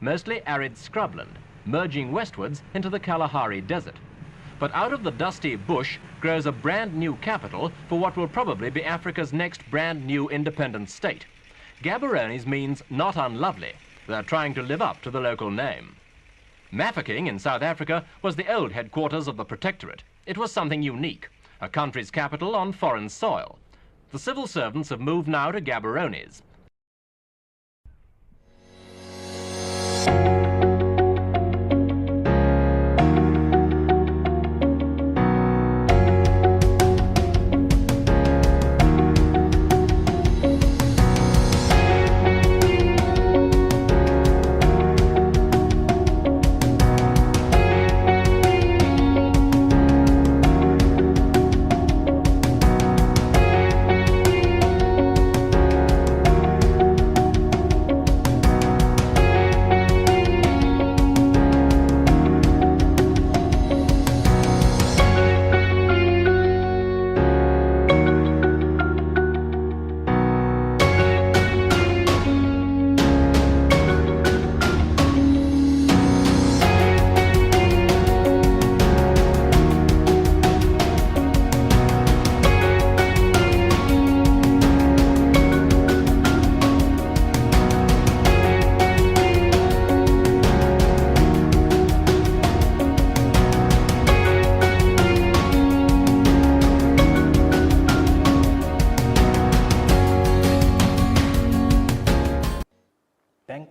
mostly arid scrubland, merging westwards into the Kalahari Desert. But out of the dusty bush grows a brand new capital for what will probably be Africa's next brand new independent state. Gaborone means not unlovely. They're trying to live up to the local name. Mafeking in South Africa was the old headquarters of the Protectorate. It was something unique, a country's capital on foreign soil. The civil servants have moved now to Gaborone.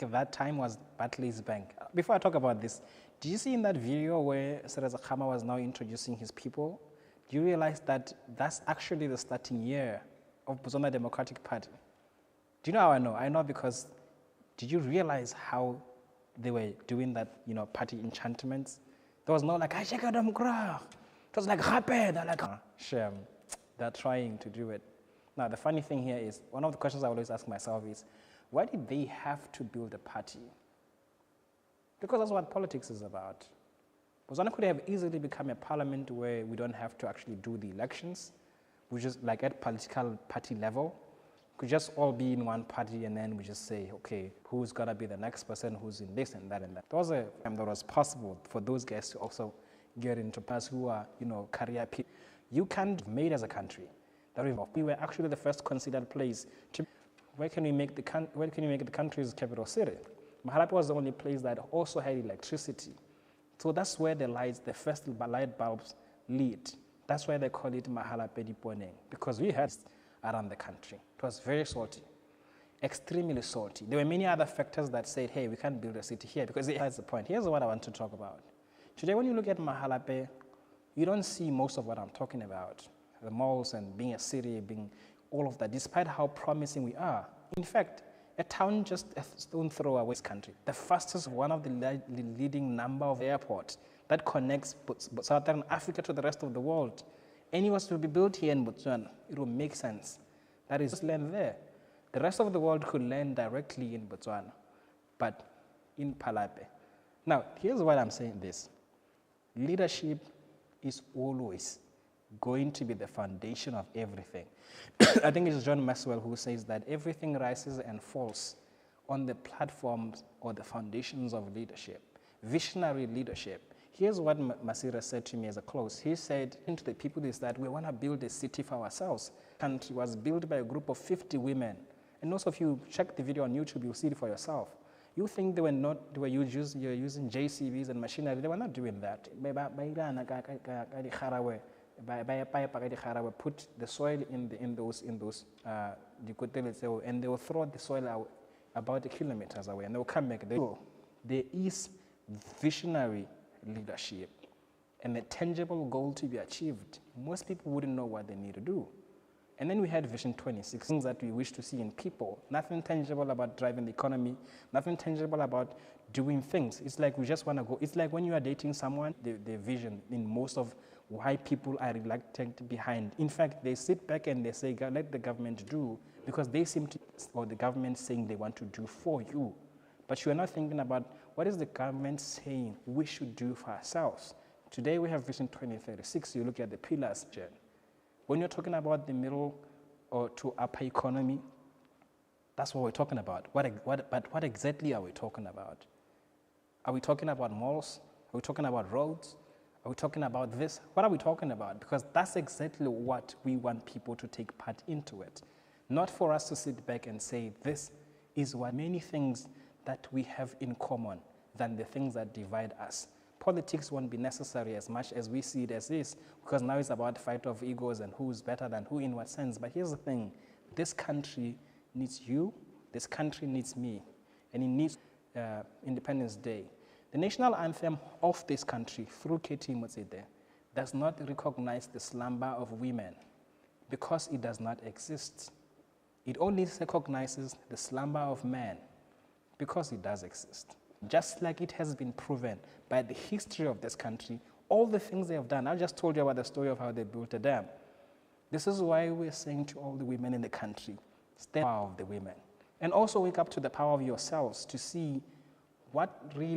At that time was Barclays Bank. Before I talk about this, did you see in that video where Sereza Khama was now introducing his people? Do you realize that that's actually the starting year of Botswana Democratic Party? Do you know how I know? I know because did you realize how they were doing that, party enchantments? There was no like, it was like, they're like, shame. They're trying to do it. Now, the funny thing here is, one of the questions I always ask myself is, why did they have to build a party? Because that's what politics is about. Botswana could have easily become a parliament where we don't have to actually do the elections, which is like at political party level. Could just all be in one party and then we just say, okay, who's gonna be the next person who's in this and that and that. There was a time that was possible for those guys to also get into parties who are, career people. You can't be made as a country. We were actually the first considered place to where can we make the country's capital city? Mahalape was the only place that also had electricity. So that's where the first light bulbs lit. That's why they call it Mahalape Diponeng, because we had around the country. It was very salty, extremely salty. There were many other factors that said, hey, we can't build a city here, because that's the point. Here's what I want to talk about. Today, when you look at Mahalape, you don't see most of what I'm talking about. The malls and being a city, being all of that, despite how promising we are. In fact, a town just a stone throw away this country. The fastest, one of the leading number of airports that connects Southern Africa to the rest of the world. And it was to be built here in Botswana. It will make sense. That is land there. The rest of the world could land directly in Botswana, but in Palape. Now, here's why I'm saying this. Leadership is always going to be the foundation of everything. I think it's John Maxwell who says that everything rises and falls on the platforms or the foundations of leadership, visionary leadership. Here's what Masira said to me as a close. He said to the people is that we want to build a city for ourselves. And it was built by a group of 50 women. And also if you check the video on YouTube, you'll see it for yourself. You think they were using JCBs and machinery. They were not doing that. Put the soil in those and they will throw the soil out about kilometers away, and they will come back. There is visionary leadership and a tangible goal to be achieved. Most people wouldn't know what they need to do. And then we had Vision 26, things that we wish to see in people. Nothing tangible about driving the economy, nothing tangible about doing things. It's like we just want to go. It's like when you are dating someone, the vision in most of why people are reluctant behind. In fact, they sit back and they say, let the government do, because they seem to, or the government saying they want to do for you. But you are not thinking about what is the government saying we should do for ourselves. Today we have Vision 2036. You look at the pillars, Jen. When you're talking about the middle or to upper economy, that's what we're talking about. But what exactly are we talking about? Are we talking about malls? Are we talking about roads? Are we talking about this? What are we talking about? Because that's exactly what we want people to take part into it. Not for us to sit back and say, this is what many things that we have in common than the things that divide us. Politics won't be necessary as much as we see it as is, because now it's about fight of egos and who's better than who in what sense. But here's the thing, this country needs you, this country needs me, and it needs Independence Day. The national anthem of this country, through KT Motsede, does not recognize the slumber of women because it does not exist. It only recognizes the slumber of man because it does exist. Just like it has been proven by the history of this country, all the things they have done. I just told you about the story of how they built a dam. This is why we're saying to all the women in the country, stand up for the power of the women. And also wake up to the power of yourselves to see what really